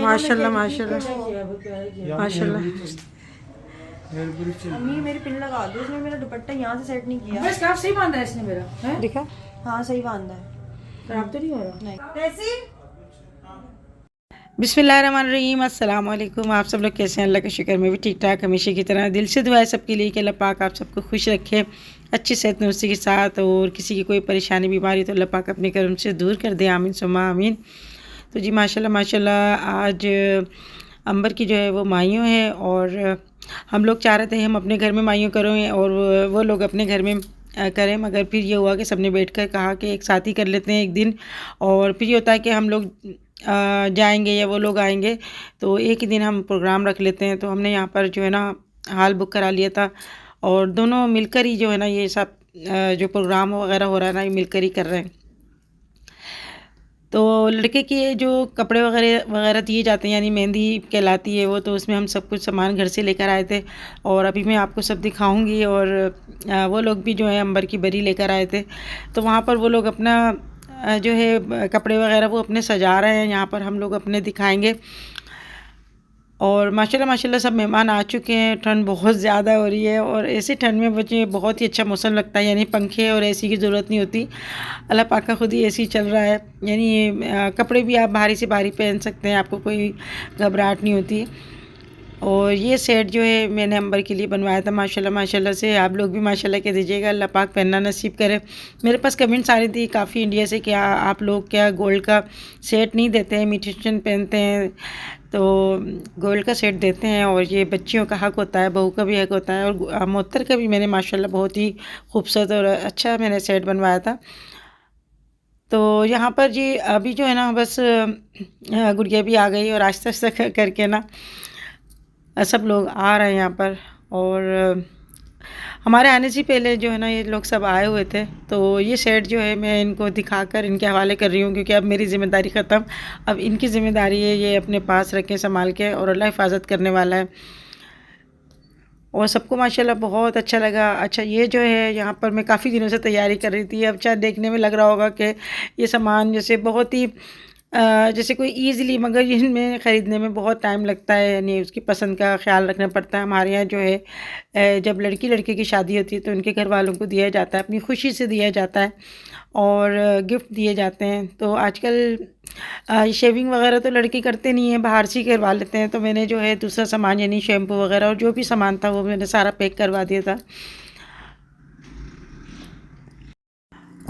माशाल्लाह माशाल्लाह माशाल्लाह। अम्मी मेरी पिन लगा दो, इसने मेरा दुपट्टा यहाँ से सेट नहीं किया। बस काफ सही बांधा है इसने मेरा है? दिखा? हाँ सही बांधा है। खराब तो नहीं हो रहा? नहीं कैसी? बिस्मिल्लाहिर्रहमानिर्रहीम, अस्सलाम वालेकुम। आप सब लोग कैसे हैं? अल्लाह का शुक्र मैं भी ठीक ठाक हमेशा की तरह। दिल से दुआ है सबके लिए कि अल्लाह पाक आप सबको खुश रखे, अच्छी सेहत तंदुरुस्ती के साथ, और किसी की कोई परेशानी बीमारी तो अल्लाह पाक अपने करम से दूर कर दे, आमीन सुम्मा आमीन। तो जी माशाल्लाह माशाल्लाह, आज अंबर की जो है वो माइयों है, और हम लोग चाह रहे थे हम अपने घर में माइयों करें और वो लोग अपने घर में करें, मगर फिर ये हुआ कि सबने बैठकर कहा कि एक साथ ही कर लेते हैं एक दिन। और फिर ये होता है कि हम लोग जाएंगे या वो लोग आएंगे, तो एक ही दिन हम प्रोग्राम रख लेते हैं। तो हमने यहाँ पर जो है ना हॉल बुक करा लिया था, और दोनों मिलकर ही जो है ना ये सब जो प्रोग्राम वगैरह हो रहा है ना ये मिलकर ही कर रहे हैं। तो लड़के के जो कपड़े वगैरह वगैरह दिए जाते हैं, यानी मेहंदी कहलाती है वो, तो उसमें हम सब कुछ सामान घर से लेकर आए थे, और अभी मैं आपको सब दिखाऊंगी। और वो लोग भी जो है अंबर की बरी लेकर आए थे, तो वहाँ पर वो लोग अपना जो है कपड़े वगैरह वो अपने सजा रहे हैं, यहाँ पर हम लोग अपने दिखाएंगे। और माशाल्लाह माशाल्लाह सब मेहमान आ चुके हैं। ठंड बहुत ज़्यादा हो रही है, और ऐसे ठंड में मुझे बहुत ही अच्छा मौसम लगता है, यानी पंखे और एसी की ज़रूरत नहीं होती। अल्लाह पाक का खुद ही एसी चल रहा है, यानी कपड़े भी आप भारी से भारी पहन सकते हैं, आपको कोई घबराहट नहीं होती। और ये सेट जो है मैंने अंबर के लिए बनवाया था माशाल्लाह माशाल्लाह से। आप लोग भी माशाल्लाह कह दीजिएगा, अल्लाह पाक पहनना नसीब करे। मेरे पास कमेंट्स आ रही थी काफ़ी इंडिया से, क्या आप लोग क्या गोल्ड का सेट नहीं देते हैं, इमिटेशन पहनते हैं, तो गोल्ड का सेट देते हैं। और ये बच्चियों का हक़ होता है, बहू का भी हक़ होता है, और मोहतर का भी। मैंने माशाल्लाह बहुत ही खूबसूरत और अच्छा मैंने सेट बनवाया था। तो यहाँ पर जी अभी जो है ना बस गुड़िया भी आ गई, और आहिस्ता आहिस्ता करके ना सब लोग आ रहे हैं यहाँ पर। और हमारे आने से पहले जो है ना ये लोग सब आए हुए थे, तो ये सेट जो है मैं इनको दिखाकर इनके हवाले कर रही हूँ, क्योंकि अब मेरी ज़िम्मेदारी ख़त्म। अब इनकी ज़िम्मेदारी है ये अपने पास रखें संभाल के, और अल्लाह हिफाजत करने वाला है। और सबको माशाल्लाह बहुत अच्छा लगा। अच्छा ये जो है यहाँ पर मैं काफ़ी दिनों से तैयारी कर रही थी। अब शायद देखने में लग रहा होगा कि ये सामान जैसे बहुत ही जैसे कोई ईज़िली, मगर इनमें ख़रीदने में बहुत टाइम लगता है, यानी उसकी पसंद का ख्याल रखना पड़ता है। हमारे यहाँ जो है जब लड़की लड़के की शादी होती है तो उनके घर वालों को दिया जाता है, अपनी खुशी से दिया जाता है, और गिफ्ट दिए जाते हैं। तो आजकल शेविंग वगैरह तो लड़के करते नहीं हैं, बाहर से ही करवा लेते हैं। तो मैंने जो है दूसरा सामान यानी शैम्पू वगैरह और जो भी सामान था वो मैंने सारा पैक करवा दिया था।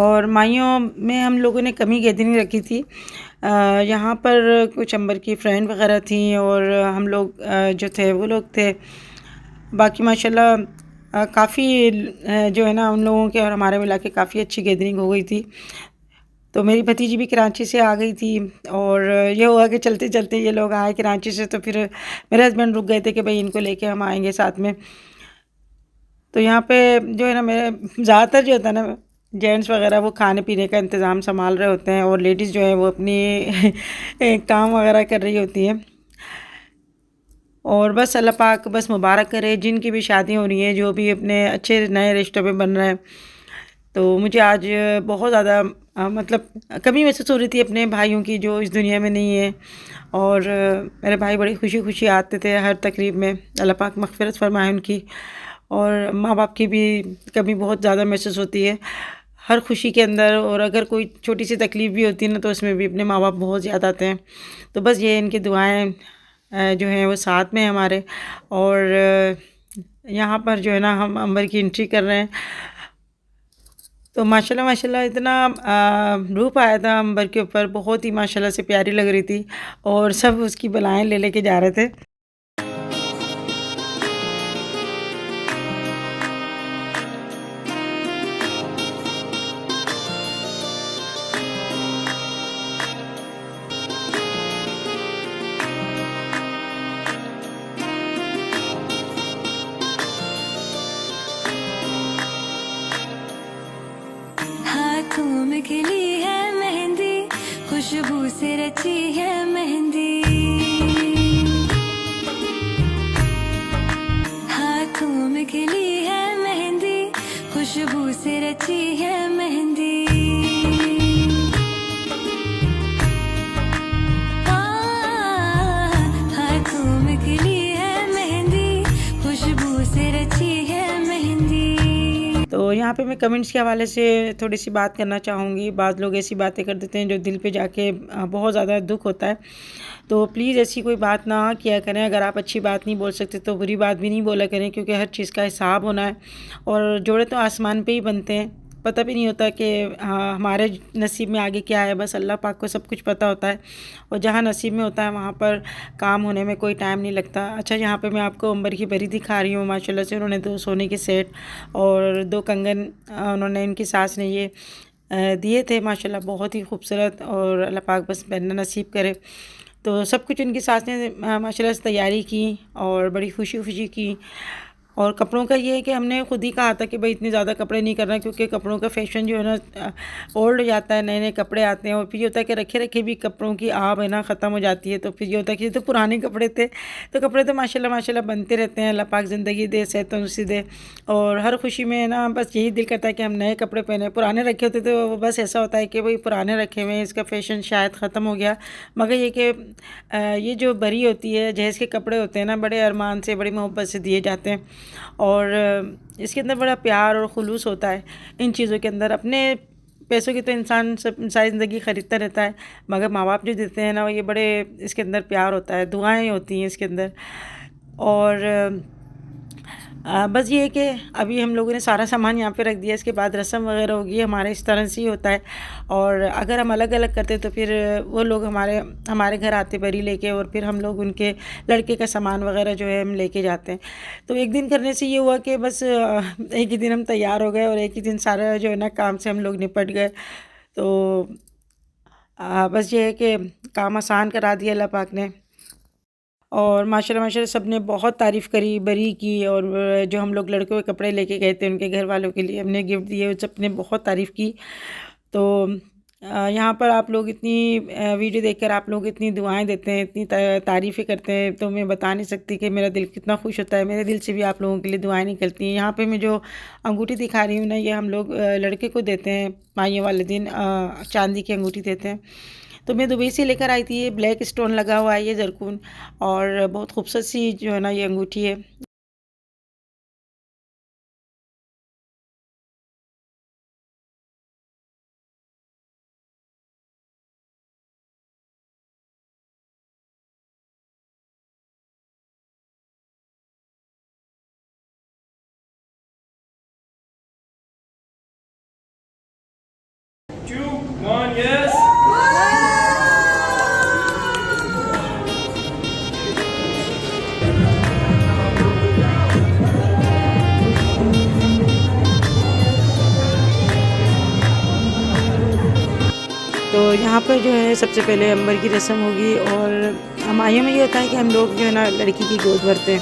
और माइयों में हम लोगों ने कमी गैदरिंग रखी थी। यहाँ पर कुछ अंबर की फ्रेंड वगैरह थी, और हम लोग जो थे वो लोग थे। बाकी माशाल्लाह काफ़ी जो है ना उन लोगों के और हमारे मिला के काफ़ी अच्छी गैदरिंग हो गई थी। तो मेरी भतीजी भी कराची से आ गई थी, और ये हुआ कि चलते चलते ये लोग आए कराची से, तो फिर मेरे हस्बैंड रुक गए थे कि भाई इनको लेके हम आएंगे साथ में। तो यहाँ पे जो है ना मेरे ज़्यादातर जो होता है ना जेंट्स वगैरह वो खाने पीने का इंतज़ाम संभाल रहे होते हैं, और लेडीज़ जो है वो अपनी काम वगैरह कर रही होती हैं। और बस अल्लाह पाक बस मुबारक करे जिनकी भी शादियाँ हो रही हैं, जो भी अपने अच्छे नए रिश्तों में बन रहे हैं। तो मुझे आज बहुत ज़्यादा मतलब कमी महसूस हो रही थी अपने भाइयों की जो इस दुनिया में नहीं है। और मेरे भाई बड़ी खुशी खुशी आते थे हर तकरीब में, अल्लाह पाक मग़फ़िरत फ़रमाए उनकी। और माँ बाप की भी कमी बहुत ज़्यादा महसूस होती है हर खुशी के अंदर, और अगर कोई छोटी सी तकलीफ़ भी होती है ना तो उसमें भी अपने माँ बाप बहुत ज़्यादा आते हैं। तो बस ये इनकी दुआएं जो हैं वो साथ में हमारे। और यहाँ पर जो है ना हम अंबर की एंट्री कर रहे हैं, तो माशाल्लाह माशाल्लाह इतना रूप आया था अंबर के ऊपर, बहुत ही माशाल्लाह से प्यारी लग रही थी, और सब उसकी बलाएँ ले लेके जा रहे थे। हाथों में खिली है मेहंदी, खुशबू से रची है मेहंदी। हाथों में खिली है मेहंदी, खुशबू से रची है मेहंदी। यहाँ पे मैं कमेंट्स के हवाले से थोड़ी सी बात करना चाहूँगी। बाद लोग ऐसी बातें कर देते हैं जो दिल पे जाके बहुत ज़्यादा दुख होता है। तो प्लीज़ ऐसी कोई बात ना किया करें। अगर आप अच्छी बात नहीं बोल सकते तो बुरी बात भी नहीं बोला करें, क्योंकि हर चीज़ का हिसाब होना है और जोड़े तो आसमान पे ही बनते हैं। पता भी नहीं होता कि हमारे नसीब में आगे क्या है, बस अल्लाह पाक को सब कुछ पता होता है। और जहाँ नसीब में होता है वहाँ पर काम होने में कोई टाइम नहीं लगता। अच्छा, यहाँ पे मैं आपको अंबर की परी दिखा रही हूँ। माशाल्लाह से उन्होंने 2 सोने के सेट और 2 कंगन उन्होंने इनकी सास ने ये दिए थे। माशाल्लाह बहुत ही खूबसूरत, और अल्लाह पाक बस पहनना नसीब करे। तो सब कुछ इनकी सास ने माशाल्लाह से तैयारी की और बड़ी खुशी खुशी की। और कपड़ों का ये है कि हमने खुद ही कहा था कि भाई इतने ज़्यादा कपड़े नहीं करना, क्योंकि कपड़ों का फैशन जो है ना ओल्ड हो जाता है, नए नए कपड़े आते हैं और फिर ये होता है कि रखे रखे भी कपड़ों की आब है ना ख़त्म हो जाती है। तो फिर ये होता है कि ये तो पुराने कपड़े थे, तो कपड़े तो माशाल्लाह माशाल्लाह बनते रहते हैं। अल्लाह पाक ज़िंदगी दे, सेहत तंदुरुस्ती दे, और हर खुशी में ना बस यही दिल करता है कि हम नए कपड़े पहने। पुराने रखे होते तो बस ऐसा होता है कि भाई पुराने रखे हुए हैं, इसका फ़ैशन शायद ख़त्म हो गया। मगर ये कि ये जो बरी होती है, जहेज़ के कपड़े होते हैं ना, बड़े अरमान से बड़ी मोहब्बत से दिए जाते हैं और इसके अंदर बड़ा प्यार और खुलूस होता है इन चीज़ों के अंदर। अपने पैसों की तो इंसान सब सारी ज़िंदगी ख़रीदता रहता है, मगर माँ बाप जो देते हैं ना, ये बड़े इसके अंदर प्यार होता है, दुआएं होती हैं इसके अंदर। और बस ये है कि अभी हम लोगों ने सारा सामान यहाँ पे रख दिया, इसके बाद रस्म वगैरह होगी। हमारे इस तरह से ही होता है, और अगर हम अलग अलग करते तो फिर वो लोग हमारे घर आते बरी लेके, और फिर हम लोग उनके लड़के का सामान वगैरह जो है हम लेके जाते हैं। तो एक दिन करने से ये हुआ कि बस एक ही दिन हम तैयार हो गए और एक ही दिन सारा जो है ना काम से हम लोग निपट गए। तो बस ये है कि काम आसान करा दिया अल्लाह पाक ने। और माशाल्लाह माशाल्लाह सब ने बहुत तारीफ़ करी बरी की, और जो हम लोग लड़कों के कपड़े लेके गए थे उनके घर वालों के लिए हमने गिफ्ट दिए, सब ने बहुत तारीफ़ की। तो यहाँ पर आप लोग इतनी वीडियो देखकर आप लोग इतनी दुआएं देते हैं, इतनी तारीफ़ें करते हैं, तो मैं बता नहीं सकती कि मेरा दिल कितना खुश होता है। मेरे दिल से भी आप लोगों के लिए दुआएं निकलती हैं। यहाँ पे मैं जो अंगूठी दिखा रही हूँ ना, ये हम लोग लड़के को देते हैं माहियों वाले दिन, चांदी की अंगूठी देते हैं। तो मैं दुबई से लेकर आई थी, ये ब्लैक स्टोन लगा हुआ है, ये ज़रकून, और बहुत खूबसूरत सी जो है ना ये अंगूठी है। Two, one, yes. तो यहाँ पर जो है सबसे पहले अंबर की रस्म होगी, और हमारे में ये होता है कि हम लोग जो है ना लड़की की गोद भरते हैं।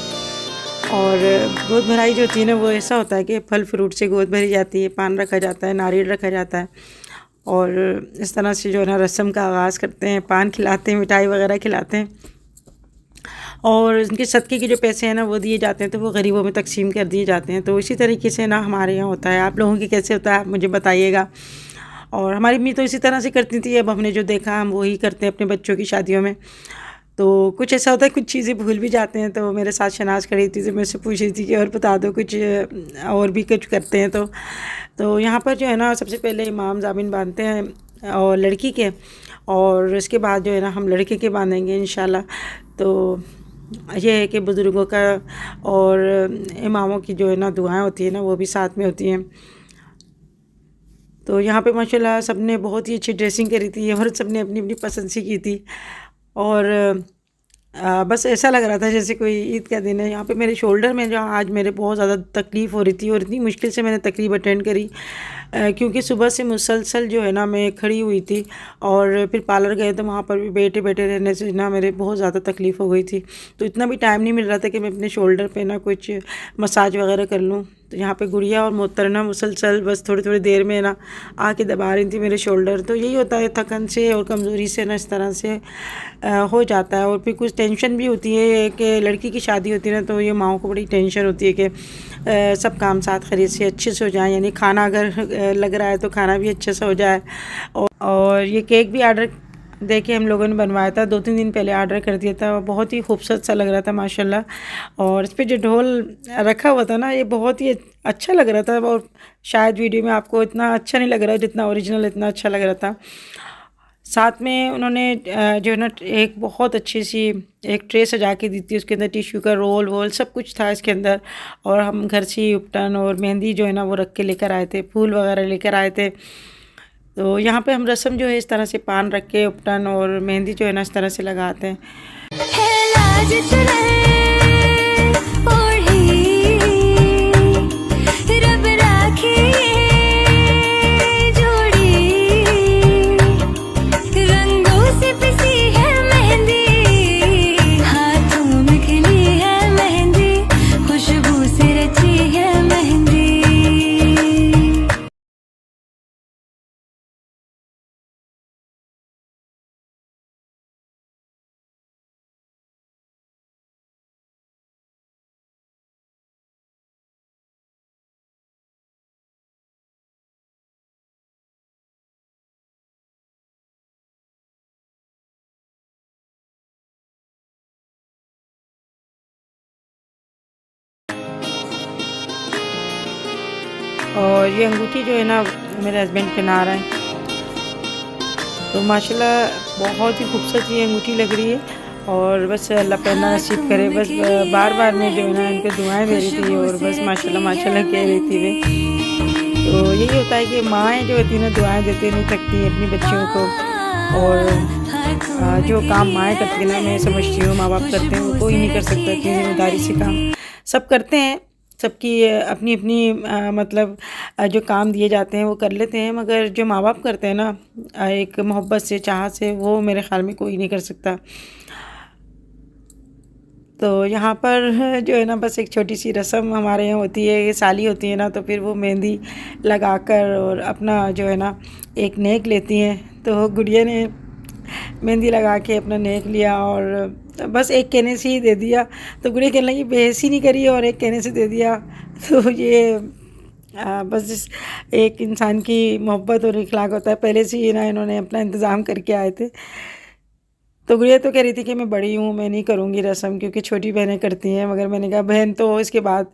और गोद भराई जो होती है ना, वो ऐसा होता है कि फल फ्रूट से गोद भरी जाती है, पान रखा जाता है, नारियल रखा जाता है, और इस तरह से जो है ना रस्म का आगाज़ करते हैं। पान खिलाते हैं, मिठाई वगैरह खिलाते हैं, और उनके सदक़े के जो पैसे हैं ना वो दिए जाते हैं, तो वो गरीबों में तकसीम कर दिए जाते हैं। तो इसी तरीके से ना हमारे यहाँ होता है। आप लोगों की कैसे होता है आप मुझे बताइएगा। और हमारी अम्मी तो इसी तरह से करती थी, अब हमने जो देखा हम वही करते हैं अपने बच्चों की शादियों में। तो कुछ ऐसा होता है, कुछ चीज़ें भूल भी जाते हैं। तो मेरे साथ शनाज खड़ी थी, तो मैं उससे पूछ रही थी कि और बता दो कुछ और भी कुछ करते हैं। तो यहाँ पर जो है ना सबसे पहले इमाम जामिन बांधते हैं और लड़की के, और इसके बाद जो है ना हम लड़के के बांधेंगे इंशाल्लाह। तो ये है कि बुज़ुर्गों का और इमामों की जो है ना दुआएं होती है ना, वो भी साथ में होती हैं। तो यहाँ पे माशाल्लाह सब ने बहुत ही अच्छी ड्रेसिंग करी थी, और सब ने अपनी अपनी पसंद से की थी। और बस ऐसा लग रहा था जैसे कोई ईद का दिन है। यहाँ पे मेरे शोल्डर में जो आज मेरे बहुत ज़्यादा तकलीफ़ हो रही थी, और इतनी मुश्किल से मैंने तकरीब अटेंड करी, क्योंकि सुबह से मुसलसल जो है ना मैं खड़ी हुई थी, और फिर पार्लर गए तो वहाँ पर भी बैठे बैठे रहने से ना मेरे बहुत ज़्यादा तकलीफ़ हो गई थी। तो इतना भी टाइम नहीं मिल रहा था कि मैं अपने शोल्डर पे ना कुछ मसाज वगैरह कर लूँ। तो यहाँ पे गुड़िया और मोहतरमा मुसलसल बस थोड़ी थोड़ी देर में ना आके दबा रही थी मेरे शोल्डर। तो यही होता है, थकन से और कमज़ोरी से ना इस तरह से हो जाता है। और फिर कुछ टेंशन भी होती है कि लड़की की शादी होती है ना, तो ये माओं को बड़ी टेंशन होती है कि सब काम साथ खरीद से अच्छे से हो जाए, यानी खाना अगर लग रहा है तो खाना भी अच्छे से हो जाए। और ये केक भी देखिए हम लोगों ने बनवाया था, 2-3 दिन पहले ऑर्डर कर दिया था। बहुत ही खूबसूरत सा लग रहा था माशाल्लाह। और इस पे जो ढोल रखा हुआ था ना, ये बहुत ही अच्छा लग रहा था। और शायद वीडियो में आपको इतना अच्छा नहीं लग रहा जितना ओरिजिनल इतना अच्छा लग रहा था। साथ में उन्होंने जो है ना एक बहुत अच्छी सी एक ट्रे सजा के दी थी। उसके अंदर टिश्यू का रोल वोल सब कुछ था इसके अंदर। और हम घर से ही उपटन और मेहंदी जो है ना वो रख के लेकर आए थे, फूल वगैरह लेकर आए थे। तो यहाँ पे हम रस्म जो है इस तरह से पान रख के उपटन और मेहंदी जो है ना इस तरह से लगाते हैं। है लाज तुझे ओढ़ी, रब राखी जोड़ी, रंगों से पिसी है मेहंदी, हाथों में खिली है मेहंदी, खुशबू से रची है मेहंदी। और ये अंगूठी जो है ना मेरे हस्बैंड पहना रहे हैं। तो माशाल्लाह बहुत ही खूबसूरत ये अंगूठी लग रही है। और बस अल्लाह पहनना नसीब करे। बस बार बार मैं जो है ना इनको दुआएं दे रही थी और बस माशाल्लाह माशाल्लाह कह रही थी वे। तो यही होता है कि माएँ जो होती है ना दुआएं देते नहीं थकती अपनी बच्चियों को। और जो काम माएँ करती हैं ना, मैं समझती हूँ माँ बाप करते हैं वो कोई नहीं कर सकता इतनी जिम्मेदारी से काम। सब करते हैं, सबकी अपनी अपनी मतलब जो काम दिए जाते हैं वो कर लेते हैं, मगर जो माँ बाप करते हैं ना एक मोहब्बत से चाह से, वो मेरे ख़्याल में कोई नहीं कर सकता। तो यहाँ पर जो है ना बस एक छोटी सी रस्म हमारे यहाँ होती है। ये साली होती है ना तो फिर वो मेहंदी लगाकर और अपना जो है ना एक नेक लेती हैं। तो गुड़िया ने मेहंदी लगा के अपना नेक लिया और बस एक कहने से ही दे दिया। तो गुड़िया कहने लगी बेइज्जती नहीं करी और एक कहने से दे दिया। तो ये बस एक इंसान की मोहब्बत और इखलाक होता है। पहले से ही ना इन्होंने अपना इंतज़ाम करके आए थे। तो गुड़िया तो कह रही थी कि मैं बड़ी हूँ, मैं नहीं करूँगी रस्म, क्योंकि छोटी बहनें करती हैं। मगर मैंने कहा बहन तो इसके बाद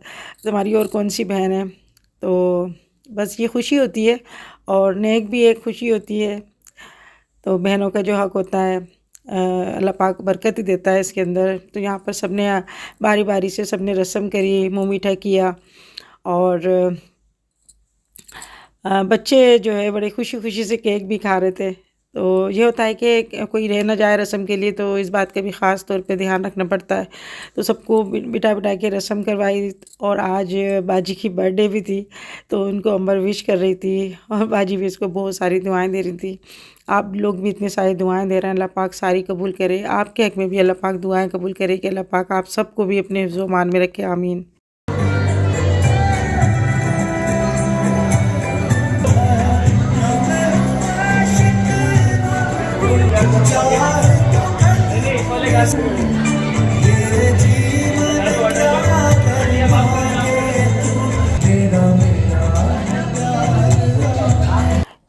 तुम्हारी और कौन सी बहन है। तो बस ये खुशी होती है और नेक भी एक खुशी होती है। तो बहनों का जो हक़ होता है अल्लाह पाक बरकत ही देता है इसके अंदर। तो यहाँ पर सबने बारी बारी से सबने रस्म करी, मुँह मीठा किया। और बच्चे जो है बड़े खुशी खुशी से केक भी खा रहे थे। तो ये होता है कि कोई रह ना जाए रस्म के लिए, तो इस बात का भी ख़ास तौर पे ध्यान रखना पड़ता है। तो सबको बिठा बिठा के रस्म करवाई। और आज बाजी की बर्थडे भी थी तो उनको अंबर विश कर रही थी और बाजी भी इसको बहुत सारी दुआएं दे रही थी। आप लोग भी इतनी सारी दुआएं दे रहे हैं, अल्लाह पाक सारी कबूल करे। आपके हक़ में भी अल्लाह पाक दुआएं कबूल करे कि अल्लाह पाक आप सबको भी अपने हिफ्ज़ व मान में रखे, आमीन।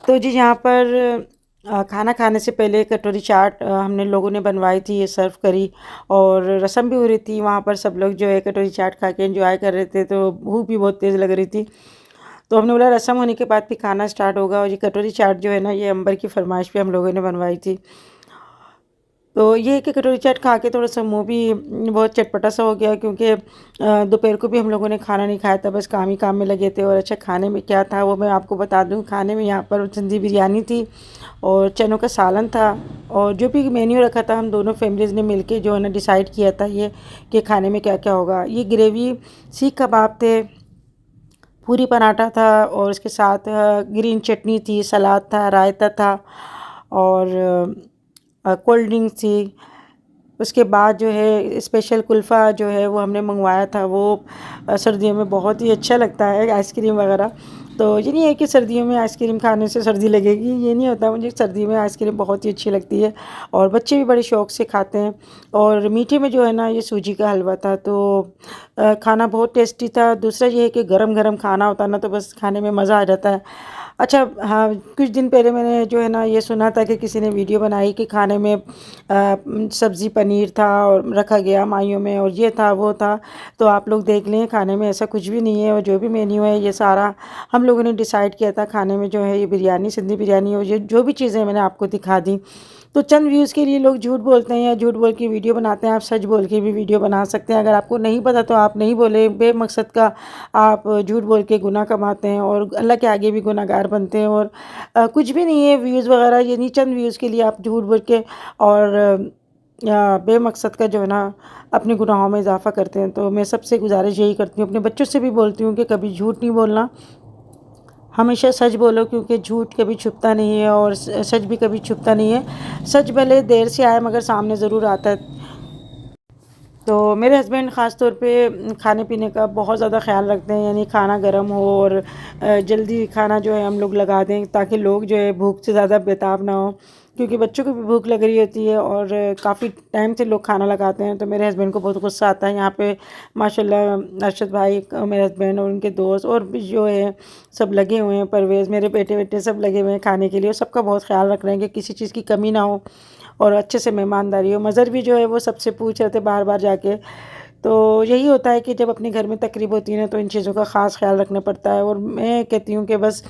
तो जी यहाँ पर खाना खाने से पहले कटोरी चाट हमने लोगों ने बनवाई थी, ये सर्व करी। और रस्म भी हो रही थी वहाँ पर, सब लोग जो है कटोरी चाट खा के एंजॉय कर रहे थे। तो भूख भी बहुत तेज़ लग रही थी। तो हमने बोला रस्म होने के बाद फिर खाना स्टार्ट होगा। और ये कटोरी चाट जो है ना ये अंबर की फरमाइश पे हम लोगों ने बनवाई थी। तो ये कि कटोरी चाट खा के थोड़ा सा मुँह भी बहुत चटपटा सा हो गया, क्योंकि दोपहर को भी हम लोगों ने खाना नहीं खाया था, बस काम ही काम में लगे थे। और अच्छा खाने में क्या था वो मैं आपको बता दूं। खाने में यहाँ पर सिंधी बिरयानी थी और चनों का सालन था। और जो भी मेन्यू रखा था हम दोनों फैमिलीज़ ने मिलके जो है ना डिसाइड किया था ये कि खाने में क्या क्या होगा। ये ग्रेवी सीख कबाब थे, पूरी पराठा था और उसके साथ ग्रीन चटनी थी, सलाद था, रायता था और कोल्ड ड्रिंक थी। उसके बाद जो है स्पेशल कुल्फ़ा जो है वो हमने मंगवाया था। वो सर्दियों में बहुत ही अच्छा लगता है, आइसक्रीम वगैरह। तो ये नहीं है कि सर्दियों में आइसक्रीम खाने से सर्दी लगेगी, ये नहीं होता। मुझे सर्दी में आइसक्रीम बहुत ही अच्छी लगती है और बच्चे भी बड़े शौक़ से खाते हैं। और मीठे में जो है ना ये सूजी का हलवा था, तो खाना बहुत टेस्टी था। दूसरा ये है कि गरम गरम खाना होता ना तो बस खाने में मज़ा आ जाता है। अच्छा हाँ, कुछ दिन पहले मैंने जो है ना ये सुना था कि किसी ने वीडियो बनाई कि खाने में सब्ज़ी पनीर था और रखा गया माइयों में और ये था वो था। तो आप लोग देख लें, खाने में ऐसा कुछ भी नहीं है और जो भी मेन्यू है ये सारा हम लोगों ने डिसाइड किया था। खाने में जो है ये बिरयानी, सिंधी बिरयानी और ये जो भी चीज़ें मैंने आपको दिखा दी। तो चंद व्यूज़ के लिए लोग झूठ बोलते हैं या झूठ बोल के वीडियो बनाते हैं। आप सच बोल के भी वीडियो बना सकते हैं। अगर आपको नहीं पता तो आप नहीं बोले, बेमकसद का आप झूठ बोल के गुनाह कमाते हैं और अल्लाह के आगे भी गुनहगार बनते हैं। और कुछ भी नहीं है व्यूज़ वगैरह, ये नहीं, चंद व्यूज़ के लिए आप झूठ बोल के और बेमकसद का जो है ना अपने गुनाहों में इजाफ़ा करते हैं। तो मैं सबसे गुजारिश यही करती हूँ, अपने बच्चों से भी बोलती हूँ कि कभी झूठ नहीं बोलना, हमेशा सच बोलो, क्योंकि झूठ कभी छुपता नहीं है और सच भी कभी छुपता नहीं है। सच भले देर से आए मगर सामने ज़रूर आता है। तो मेरे हस्बैंड ख़ास तौर पे खाने पीने का बहुत ज़्यादा ख़्याल रखते हैं, यानी खाना गर्म हो और जल्दी खाना जो है हम लोग लगा दें ताकि लोग जो है भूख से ज़्यादा बेताब ना हो, क्योंकि बच्चों को भी भूख लग रही होती है और काफ़ी टाइम से लोग खाना लगाते हैं। तो मेरे हस्बैंड को बहुत गुस्सा आता है। यहाँ पे माशाल्लाह अरशद भाई, मेरे हस्बैंड और उनके दोस्त और भी जो है सब लगे हुए हैं, परवेज़, मेरे बेटे बेटे सब लगे हुए हैं खाने के लिए और सबका बहुत ख्याल रख रहे हैं कि किसी चीज़ की कमी ना हो और अच्छे से मेहमानदारी हो। मज़र भी जो है वो सबसे पूछ रहे थे बार बार जाके। तो यही होता है कि जब अपने घर में तकरीब होती है ना तो इन चीज़ों का ख़ास ख्याल रखना पड़ता है। और मैं कहती हूँ कि बस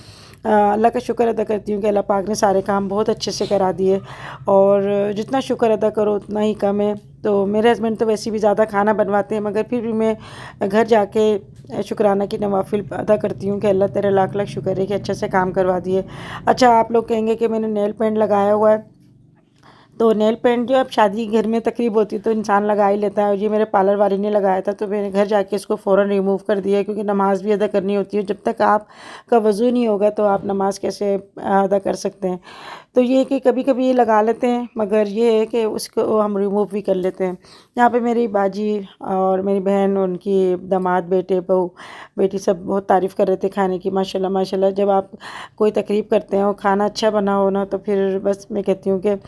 अल्लाह का शुक्र अदा करती हूँ कि अल्लाह पाक ने सारे काम बहुत अच्छे से करा दिए और जितना शुक्र अदा करो उतना ही कम है। तो मेरे हस्बैंड तो वैसे भी ज़्यादा खाना बनवाते हैं मगर फिर भी मैं घर जाके शुक्राना की नवाफिल अदा करती हूँ कि अल्लाह तेरा लाख लाख शुक्र है कि अच्छे से काम करवा दिए। अच्छा, आप लोग कहेंगे कि मैंने नेल पेंट लगाया हुआ है, तो नेल पेंट जो अब शादी घर में तकरीब होती है तो इंसान लगा ही लेता है और ये मेरे पार्लर वाली ने लगाया था तो मैंने घर जाके इसको फ़ौरन रिमूव कर दिया, क्योंकि नमाज़ भी अदा करनी होती है। जब तक आपका वज़ू नहीं होगा तो आप नमाज़ कैसे अदा कर सकते हैं। तो ये कि कभी कभी ये लगा लेते हैं मगर ये है कि उसको हम रिमूव भी कर लेते हैं। यहाँ पे मेरी बाजी और मेरी बहन, उनकी दामाद, बेटे, बहू, बेटी सब बहुत तारीफ़ कर रहे थे खाने की। माशाल्लाह माशाल्लाह, जब आप कोई तकरीब करते हैं और खाना अच्छा बना हो ना तो फिर बस मैं कहती हूँ कि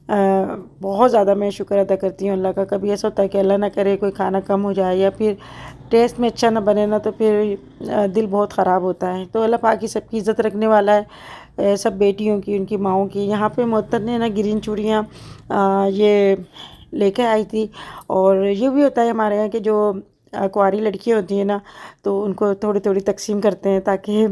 बहुत ज़्यादा मैं शुक्र अदा करती हूँ अल्लाह का। कभी ऐसा होता है कि अल्लाह ना करे कोई खाना कम हो जाए या फिर टेस्ट में अच्छा ना बने ना तो फिर दिल बहुत ख़राब होता है। तो अल्लाह पाक ही सबकी इज़्ज़त रखने वाला है, सब बेटियों की, उनकी माओं की। यहाँ पे मोहतर ने ना ग्रीन चूड़ियाँ ये लेके आई थी। और ये भी होता है हमारे यहाँ कि जो कुंवारी लड़कियाँ होती हैं ना तो उनको थोड़ी थोड़ी तकसीम करते हैं ताकि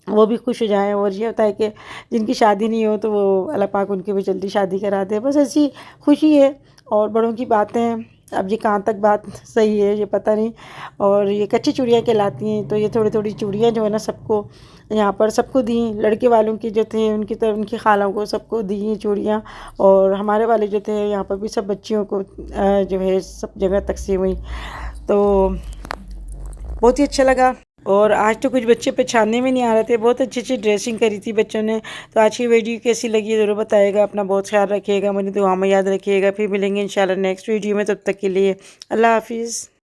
वो भी खुश हो जाएँ। और ये होता है कि जिनकी शादी नहीं हो तो वो अल्लाह पाक उनकी भी जल्दी शादी करा दे। बस ऐसी खुशी है। और बड़ों की बातें, अब ये कहाँ तक बात सही है ये पता नहीं। और ये कच्ची चूड़ियाँ कहलाती हैं, तो ये थोड़ी थोड़ी चूड़ियाँ जो है ना सबको यहाँ पर सबको दी, लड़के वालों की जो थे उनकी तरफ उनकी खालों को सबको दी चूड़ियाँ। और हमारे वाले जो थे यहाँ पर भी सब बच्चियों को जो है सब जगह तकसीम हुई। तो बहुत ही अच्छा लगा। और आज तो कुछ बच्चे पहचानने में नहीं आ रहे थे, बहुत अच्छी अच्छी ड्रेसिंग करी थी बच्चों ने। तो आज की वीडियो कैसी लगी ज़रूर बताइएगा। अपना बहुत ख्याल रखिएगा, मुझे दुआ में याद रखिएगा। फिर मिलेंगे इंशाल्लाह नेक्स्ट वीडियो में, तब तक के लिए अल्लाह हाफिज़।